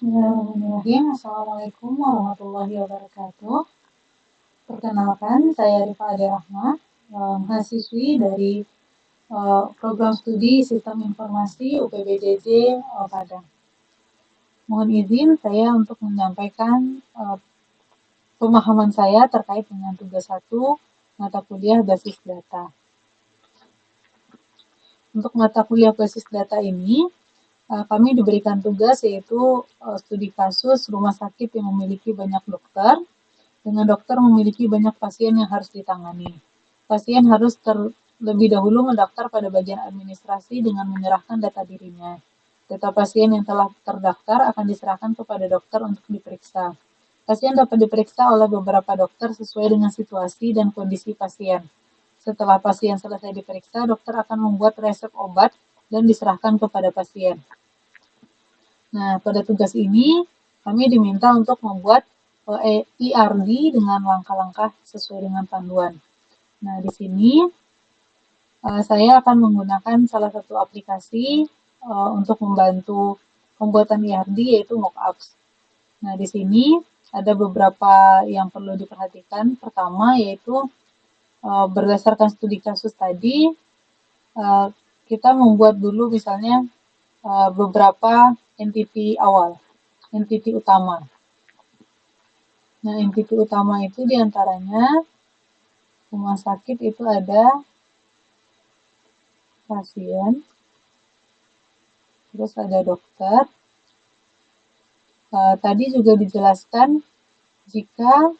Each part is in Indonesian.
Bismillahirrahmanirrahim. Assalamualaikum warahmatullahi wabarakatuh. Perkenalkan, saya Rifa Ade Rahma, mahasiswi dari program studi Sistem Informasi UPBJJ Padang. Mohon izin saya untuk menyampaikan pemahaman saya terkait dengan tugas 1 mata kuliah basis data. Untuk mata kuliah basis data ini, kami diberikan tugas yaitu studi kasus rumah sakit yang memiliki banyak dokter, dengan dokter memiliki banyak pasien yang harus ditangani. Pasien harus terlebih dahulu mendaftar pada bagian administrasi dengan menyerahkan data dirinya. Data pasien yang telah terdaftar akan diserahkan kepada dokter untuk diperiksa. Pasien dapat diperiksa oleh beberapa dokter sesuai dengan situasi dan kondisi pasien. Setelah pasien selesai diperiksa, dokter akan membuat resep obat dan diserahkan kepada pasien. Nah, pada tugas ini kami diminta untuk membuat IRD dengan langkah-langkah sesuai dengan panduan. Nah, di sini saya akan menggunakan salah satu aplikasi untuk membantu pembuatan IRD yaitu Mockups. Nah, di sini ada beberapa yang perlu diperhatikan. Pertama yaitu berdasarkan studi kasus tadi, kita membuat dulu misalnya beberapa entity awal, entity utama. Nah, entity utama itu diantaranya rumah sakit itu ada pasien, terus ada dokter. Tadi juga dijelaskan jika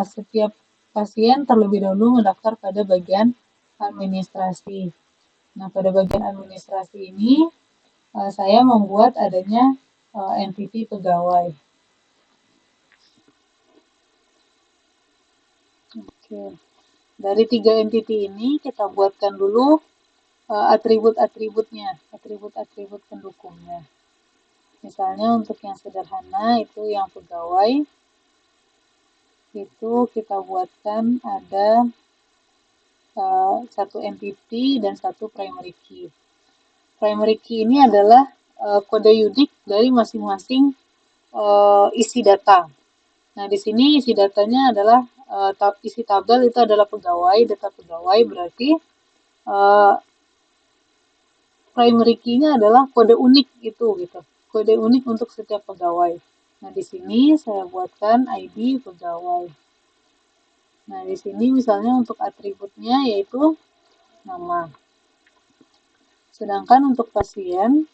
setiap pasien terlebih dahulu mendaftar pada bagian administrasi. Nah, pada bagian administrasi ini saya membuat adanya entity pegawai. Oke. Dari 3 entity ini kita buatkan dulu atribut-atributnya, atribut-atribut pendukungnya. Misalnya untuk yang sederhana itu yang pegawai, itu kita buatkan ada satu entity dan satu primary key. Primary key ini adalah kode unik dari masing-masing isi data. Nah, di sini isi datanya adalah isi tabel itu adalah pegawai, data pegawai berarti primary key-nya adalah kode unik itu gitu. Kode unik untuk setiap pegawai. Nah, di sini saya buatkan ID pegawai. Nah, di sini misalnya untuk atributnya yaitu nama. Sedangkan untuk pasien,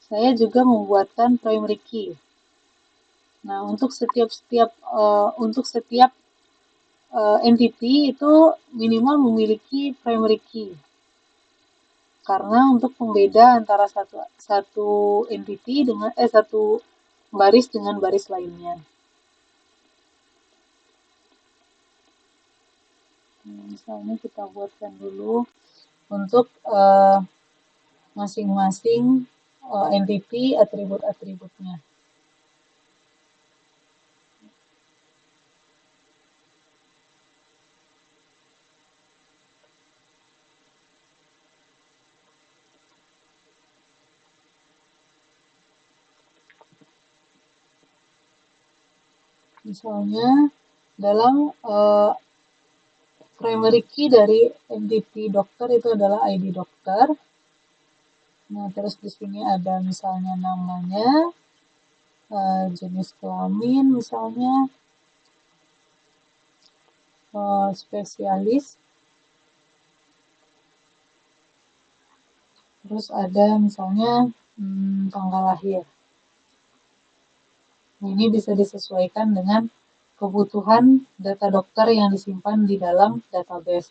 saya juga membuatkan primary key. Nah, untuk setiap entity itu minimal memiliki primary key. Karena untuk pembeda antara satu entity dengan satu baris dengan baris lainnya. Misalnya kita buatkan dulu untuk masing-masing entity atribut-atributnya. Misalnya dalam primary key dari entity dokter itu adalah ID dokter. Nah, terus di sini ada misalnya namanya, jenis kelamin misalnya, spesialis. Terus ada misalnya tanggal lahir. Ini bisa disesuaikan dengan kebutuhan data dokter yang disimpan di dalam database.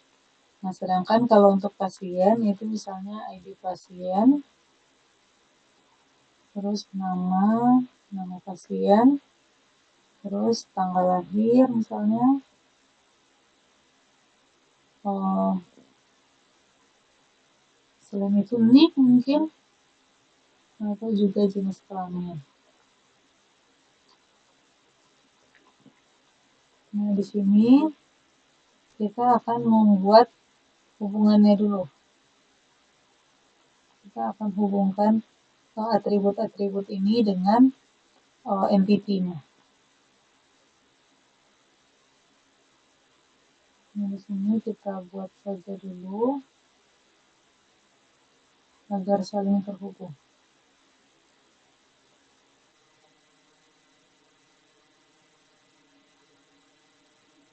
Nah, sedangkan kalau untuk pasien itu misalnya ID pasien, terus nama pasien, terus tanggal lahir misalnya, selain itu NIK mungkin, atau juga jenis kelamin. Nah, di sini kita akan membuat hubungannya dulu. kita akan hubungkan atribut-atribut ini dengan entity-nya. Nah, di sini kita buat saja dulu agar saling terhubung.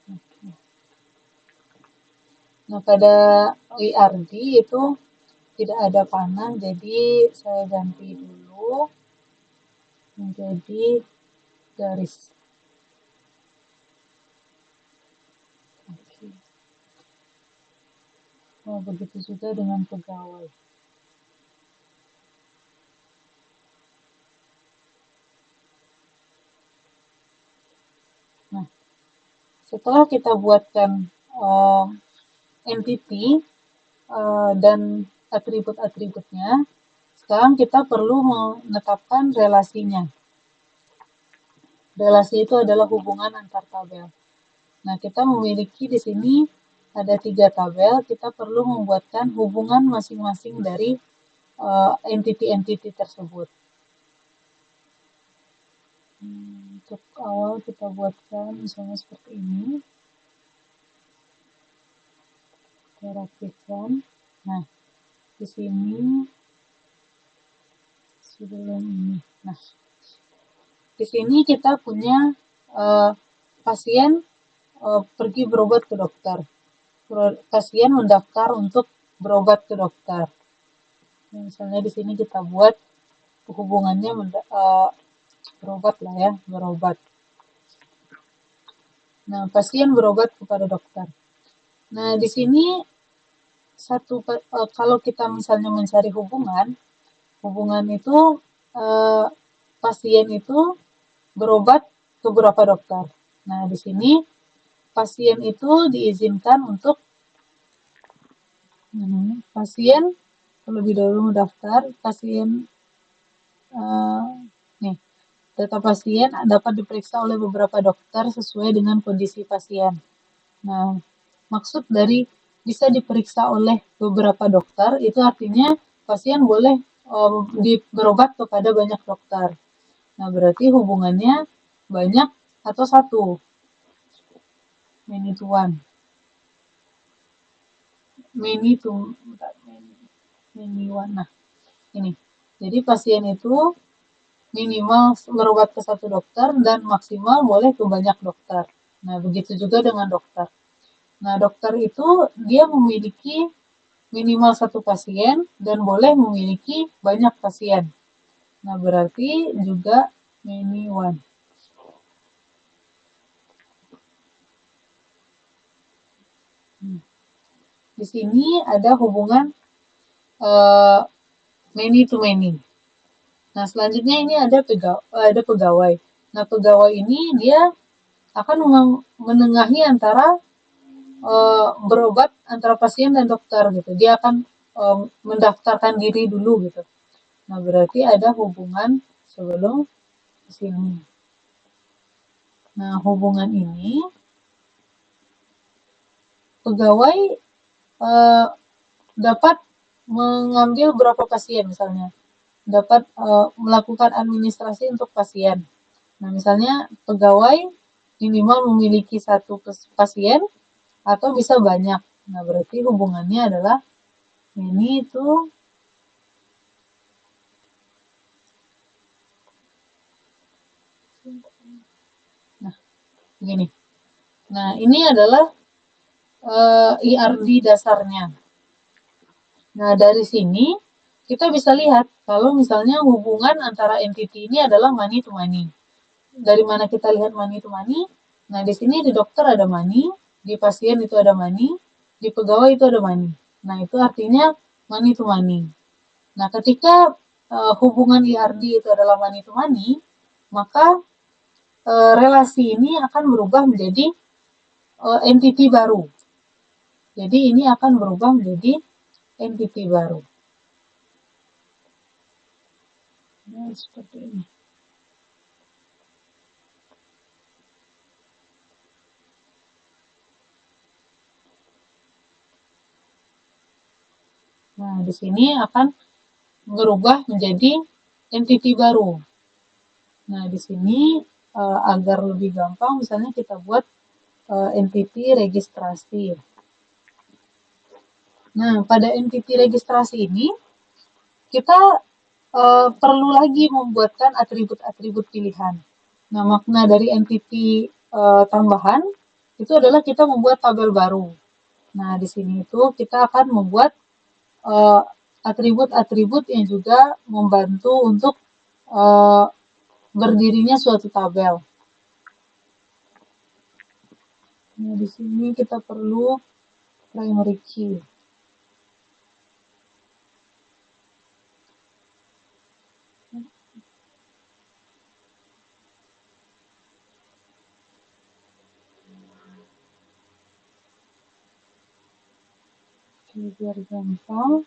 Oke. Nah, pada IRD itu tidak ada panah, jadi saya ganti dulu menjadi garis. Oke. Oh, begitu juga dengan pegawai. Nah, setelah kita buatkan entity dan atribut-atributnya, sekarang kita perlu menetapkan relasinya. Relasi itu adalah hubungan antar tabel. Nah, kita memiliki di sini ada 3 tabel, kita perlu membuatkan hubungan masing-masing dari entity-entity tersebut. Untuk awal kita buatkan misalnya seperti ini. Kita rapikan. Nah, di sini sebelum ini. Nah, di sini kita punya pasien pergi berobat ke dokter. Pasien mendaftar untuk berobat ke dokter. Misalnya di sini kita buat hubungannya berobat lah ya, berobat. Nah, pasien berobat kepada dokter. Nah, di sini kalau kita misalnya mencari hubungan itu pasien itu berobat ke beberapa dokter. Nah, di sini pasien itu diizinkan untuk pasien terlebih dahulu mendaftar, pasien nih, data pasien dapat diperiksa oleh beberapa dokter sesuai dengan kondisi pasien. Nah, maksud dari bisa diperiksa oleh beberapa dokter itu artinya pasien boleh berobat kepada banyak dokter. Nah, berarti hubungannya banyak atau satu. Many to one. Many one. Nah, ini. Jadi pasien itu minimal berobat ke satu dokter dan maksimal boleh ke banyak dokter. Nah, begitu juga dengan dokter. Nah, dokter itu dia memiliki minimal satu pasien dan boleh memiliki banyak pasien. Nah, berarti juga many one. Di sini ada hubungan many to many. Nah, selanjutnya ini ada pegawai. Nah, pegawai ini dia akan menengahi antara berobat antara pasien dan dokter gitu. Dia akan mendaftarkan diri dulu gitu. Nah, berarti ada hubungan sebelum sini. Nah, hubungan ini pegawai dapat mengambil berapa pasien misalnya, dapat melakukan administrasi untuk pasien. Nah, misalnya pegawai minimal memiliki satu pasien atau bisa banyak. Nah, berarti hubungannya adalah ini itu nah, begini. Nah, ini adalah IRD dasarnya. Nah, dari sini kita bisa lihat kalau misalnya hubungan antara entity ini adalah money to money. Dari mana kita lihat money to money? Nah, di sini di dokter ada money, di pasien itu ada money, di pegawai itu ada money. Nah, itu artinya money to money. Nah, ketika hubungan IRD itu adalah money to money, maka relasi ini akan berubah menjadi entity baru. Jadi ini akan berubah menjadi entity baru. Nah, seperti ini. Nah, di sini akan berubah menjadi entity baru. Nah, di sini agar lebih gampang, misalnya kita buat entity registrasi. Nah, pada entity registrasi ini, kita perlu lagi membuatkan atribut-atribut pilihan. Nah, makna dari entity tambahan itu adalah kita membuat tabel baru. Nah, di sini itu kita akan membuat uh, atribut-atribut yang juga membantu untuk uh, berdirinya suatu tabel. Nah, di sini kita perlu primary key. Oke, biar gampang.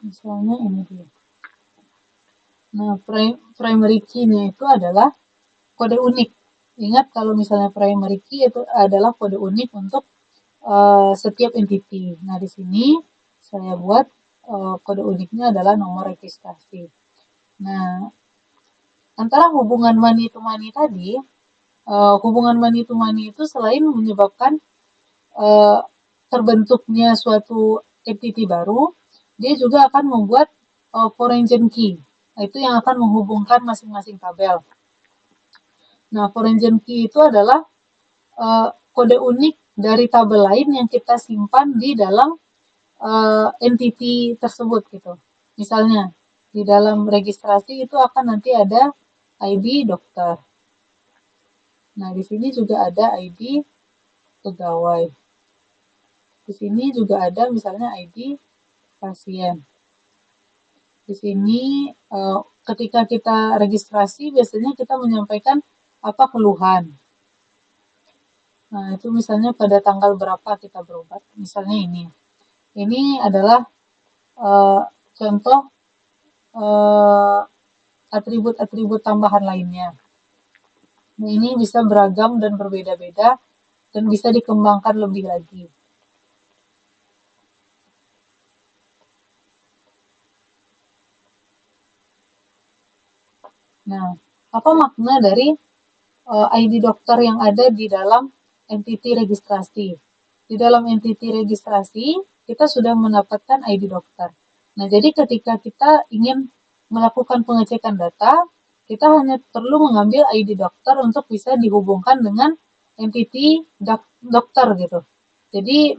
Misalnya ini dia. Nah, primary key-nya itu adalah kode unik. Ingat kalau misalnya primary key itu adalah kode unik untuk setiap entity. Nah, di sini saya buat kode uniknya adalah nomor registrasi. Nah, antara hubungan money to money tadi, hubungan money to money itu selain menyebabkan uh, terbentuknya suatu entity baru, dia juga akan membuat foreign key. Nah, itu yang akan menghubungkan masing-masing tabel. Nah, foreign key itu adalah kode unik dari tabel lain yang kita simpan di dalam entity tersebut gitu. Misalnya di dalam registrasi itu akan nanti ada ID dokter. Nah, di sini juga ada ID pegawai. Di sini juga ada misalnya ID pasien. Di sini ketika kita registrasi biasanya kita menyampaikan apa keluhan. Nah, itu misalnya pada tanggal berapa kita berobat. Misalnya ini. Ini adalah uh, contoh uh, atribut-atribut tambahan lainnya. Nah, ini bisa beragam dan berbeda-beda dan bisa dikembangkan lebih lagi. Nah, apa makna dari ID dokter yang ada di dalam entity registrasi? Di dalam entity registrasi, kita sudah mendapatkan ID dokter. Nah, jadi ketika kita ingin melakukan pengecekan data, kita hanya perlu mengambil ID dokter untuk bisa dihubungkan dengan entity dokter gitu. Jadi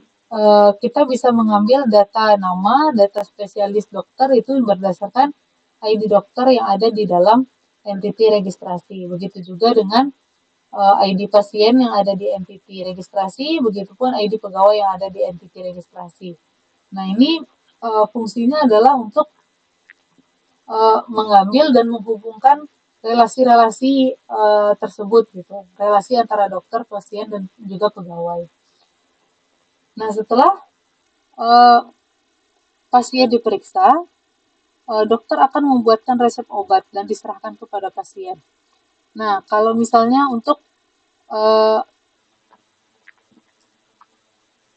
kita bisa mengambil data nama, data spesialis dokter itu berdasarkan ID dokter yang ada di dalam entity registrasi. Begitu juga dengan ID pasien yang ada di entity registrasi, begitupun ID pegawai yang ada di entity registrasi. Nah, ini fungsinya adalah untuk mengambil dan menghubungkan relasi-relasi tersebut gitu, relasi antara dokter, pasien dan juga pegawai. Nah, setelah uh, pasien diperiksa, dokter akan membuatkan resep obat dan diserahkan kepada pasien. Nah, kalau misalnya untuk uh,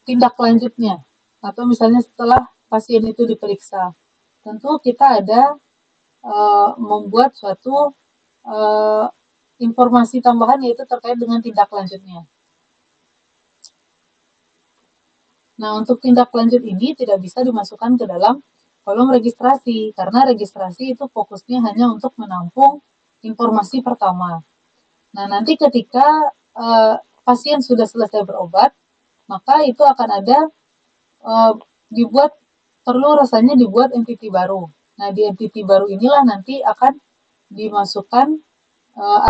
tindak lanjutnya, atau misalnya setelah pasien itu diperiksa, tentu kita ada membuat suatu uh, informasi tambahan yaitu terkait dengan tindak lanjutnya. Nah, untuk tindak lanjut ini tidak bisa dimasukkan ke dalam kolom registrasi, karena registrasi itu fokusnya hanya untuk menampung informasi pertama. Nah, nanti ketika pasien sudah selesai berobat, maka itu akan ada dibuat, perlu rasanya dibuat entity baru. Nah, di entity baru inilah nanti akan dimasukkan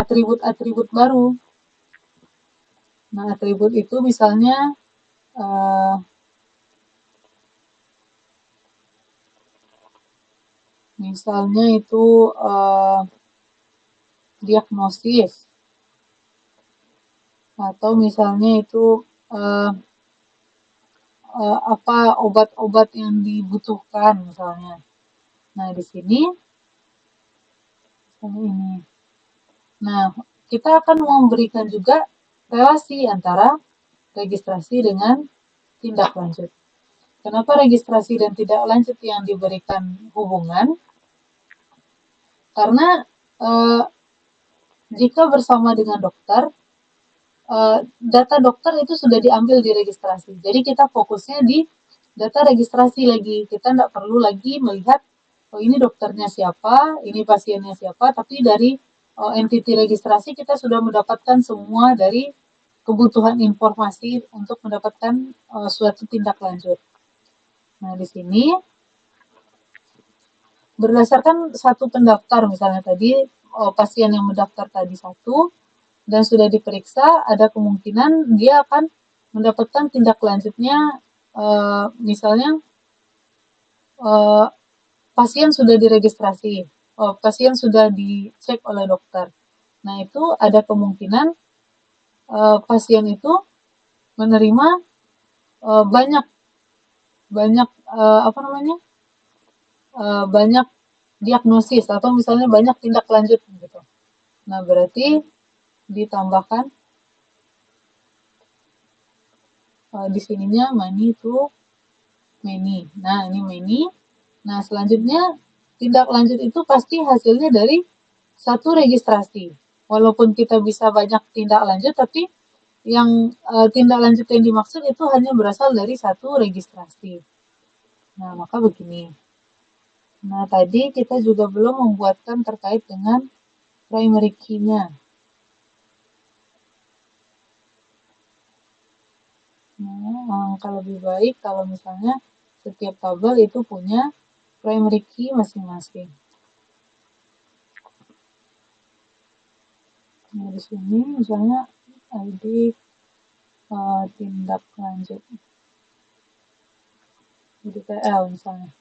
atribut-atribut baru. Nah, atribut itu misalnya uh, misalnya itu diagnosis, atau misalnya itu apa obat-obat yang dibutuhkan misalnya. Nah, di sini misalnya ini. Nah, kita akan memberikan juga relasi antara registrasi dengan tindak lanjut. Kenapa registrasi dan tindak lanjut yang diberikan hubungan? Karena jika bersama dengan dokter, data dokter itu sudah diambil di registrasi. Jadi kita fokusnya di data registrasi lagi. Kita tidak perlu lagi melihat, oh ini dokternya siapa, ini pasiennya siapa, tapi dari entity registrasi kita sudah mendapatkan semua dari kebutuhan informasi untuk mendapatkan suatu tindak lanjut. Nah, di sini berdasarkan satu pendaftar misalnya tadi, pasien yang mendaftar tadi satu, dan sudah diperiksa, ada kemungkinan dia akan mendapatkan tindak lanjutnya, misalnya pasien sudah diregistrasi, pasien sudah dicek oleh dokter. Nah, itu ada kemungkinan pasien itu menerima banyak apa namanya, banyak diagnosis atau misalnya banyak tindak lanjut gitu. Nah, berarti ditambahkan di sininya many to many. Nah, ini many. Nah, selanjutnya tindak lanjut itu pasti hasilnya dari satu registrasi. Walaupun kita bisa banyak tindak lanjut, tapi yang tindak lanjut yang dimaksud itu hanya berasal dari satu registrasi. Nah, maka begini. Nah, tadi kita juga belum membuatkan terkait dengan primary key-nya. Nah, angka lebih baik kalau misalnya setiap tabel itu punya primary key masing-masing. Nah, di sini misalnya ID tindak lanjut IDTL misalnya.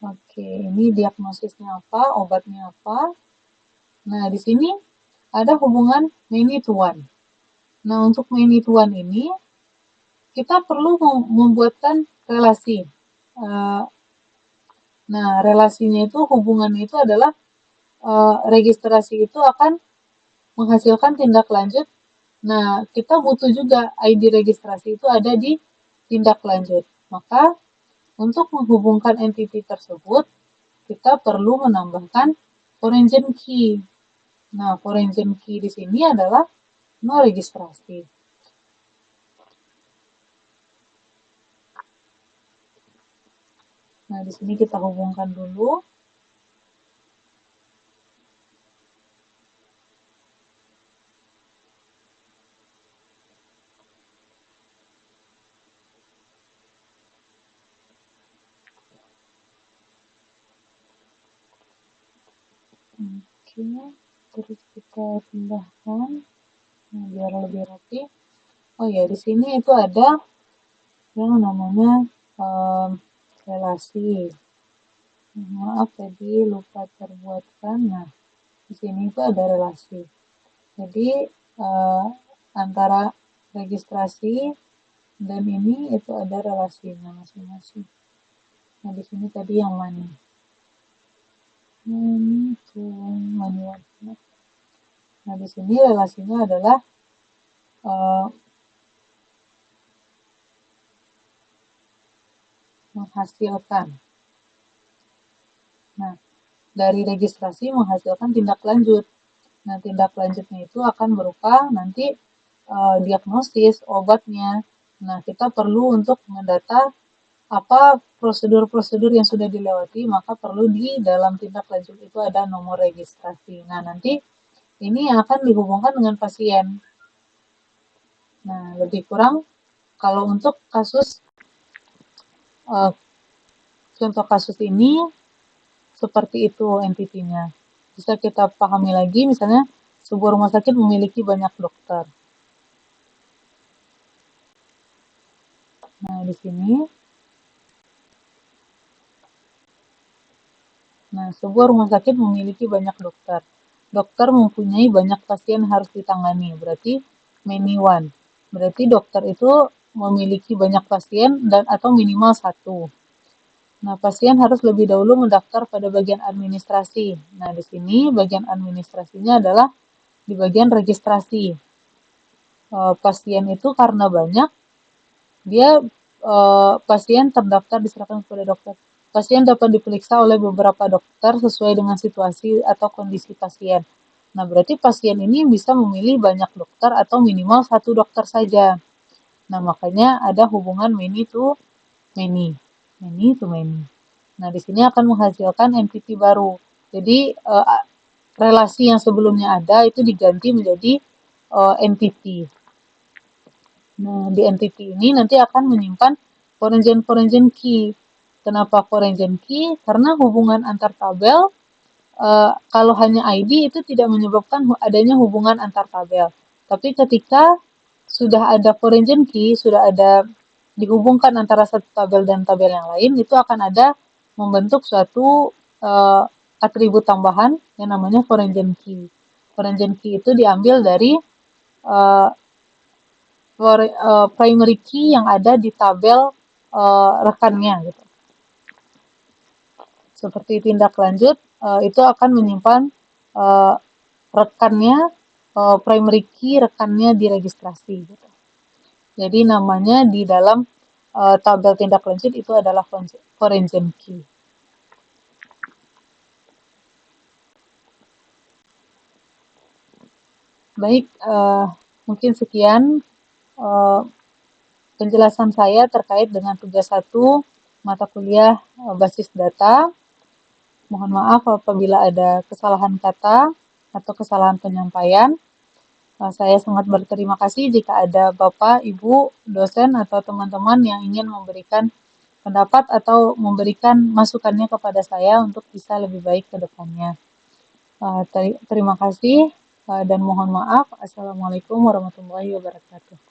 Oke, ini diagnosisnya apa, obatnya apa. Nah, di sini ada hubungan many to one. Nah, untuk many to one ini kita perlu membuatkan relasi. Nah, relasinya itu, hubungannya itu adalah registrasi itu akan menghasilkan tindak lanjut. Nah, kita butuh juga ID registrasi itu ada di tindak lanjut. Maka, untuk menghubungkan entity tersebut, kita perlu menambahkan foreign key. Nah, foreign key di sini adalah no registrasi. Nah, di sini kita hubungkan dulu. Oke, terus kita pindahkan. Nah, biar lebih rapi. Oh ya, di sini itu ada yang namanya relasi. Maaf tadi lupa terbuatkan. Nah, di sini itu ada relasi. Jadi antara registrasi dan ini itu ada relasinya masing-masing. Nah, di sini tadi yang mana? Nah, di sini relasinya adalah menghasilkan. Nah, dari registrasi menghasilkan tindak lanjut. Nah, tindak lanjutnya itu akan berupa nanti diagnosis obatnya. Nah, kita perlu untuk mendata apa prosedur-prosedur yang sudah dilewati, maka perlu di dalam tindak lanjut itu ada nomor registrasi. Nah, nanti ini akan dihubungkan dengan pasien. Nah, lebih kurang kalau untuk kasus contoh kasus ini seperti itu entitinya. Bisa kita pahami lagi, misalnya sebuah rumah sakit memiliki banyak dokter. Nah, di sini. Nah, sebuah rumah sakit memiliki banyak dokter. Dokter mempunyai banyak pasien harus ditangani, berarti many one. Berarti dokter itu memiliki banyak pasien dan atau minimal 1. Nah, pasien harus lebih dahulu mendaftar pada bagian administrasi. Nah, di sini bagian administrasinya adalah di bagian registrasi. Pasien itu karena banyak, dia pasien terdaftar diserahkan kepada dokter. Pasien dapat diperiksa oleh beberapa dokter sesuai dengan situasi atau kondisi pasien. Nah, berarti pasien ini bisa memilih banyak dokter atau minimal 1 dokter saja. Nah, makanya ada hubungan many to many. Many to many. Nah, di sini akan menghasilkan entity baru. Jadi, relasi yang sebelumnya ada itu diganti menjadi entity. Nah, di entity ini nanti akan menyimpan foreign key. Kenapa foreign key? Karena hubungan antar tabel, kalau hanya ID itu tidak menyebabkan adanya hubungan antar tabel. Tapi ketika sudah ada foreign key, sudah ada dihubungkan antara satu tabel dan tabel yang lain, itu akan ada membentuk suatu atribut tambahan yang namanya foreign key. Foreign key itu diambil dari uh, primary key yang ada di tabel rekannya gitu. Seperti tindak lanjut itu akan menyimpan rekannya primary key rekannya di registrasi gitu. Jadi namanya di dalam tabel tindak lanjut itu adalah foreign key. Baik, mungkin sekian penjelasan saya terkait dengan tugas 1 mata kuliah basis data. Mohon maaf apabila ada kesalahan kata atau kesalahan penyampaian. Saya sangat berterima kasih jika ada Bapak, Ibu, dosen, atau teman-teman yang ingin memberikan pendapat atau memberikan masukannya kepada saya untuk bisa lebih baik ke depannya. Terima kasih dan mohon maaf. Assalamualaikum warahmatullahi wabarakatuh.